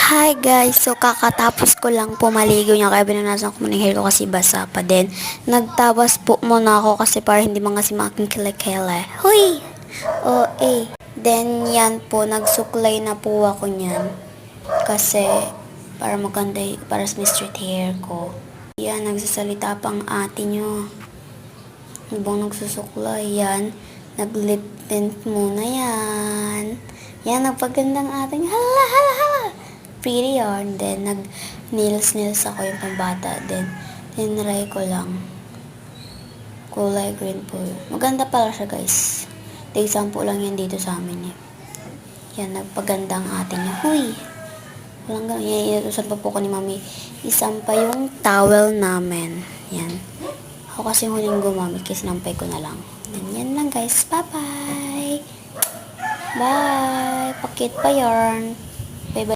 Hi guys! So kakatapos ko lang pumaligo niya kaya binunasan ko muna yung hair ko kasi basa pa din. Nagtabas po muna ako kasi para hindi mga si making kilikele. Huy! O Then yan po, nagsuklay na po ako niyan. Kasi para maganda para sa straight hair ko. Yan, nagsasalita pang ate nyo. Habang nagsusuklay yan, nag-lip tint muna yan. Yan, nagpagandang ating hala hala hala. Pretty yarn. Then, nag-nails ako yung pambata. Then, tinry ko lang. Kulay green po. Maganda pala siya, guys. Example lang yan dito sa amin eh. Yan, nagpagandang atin niya. Huy! Walang ganyan. Inutusan pa po ko ni mami. Isang pa yung towel namin. Yan. Ako kasi yung huling gumamit kasi sinampay ko na lang. Yan lang, guys. Bye-bye! Bye! Pakit pa yarn.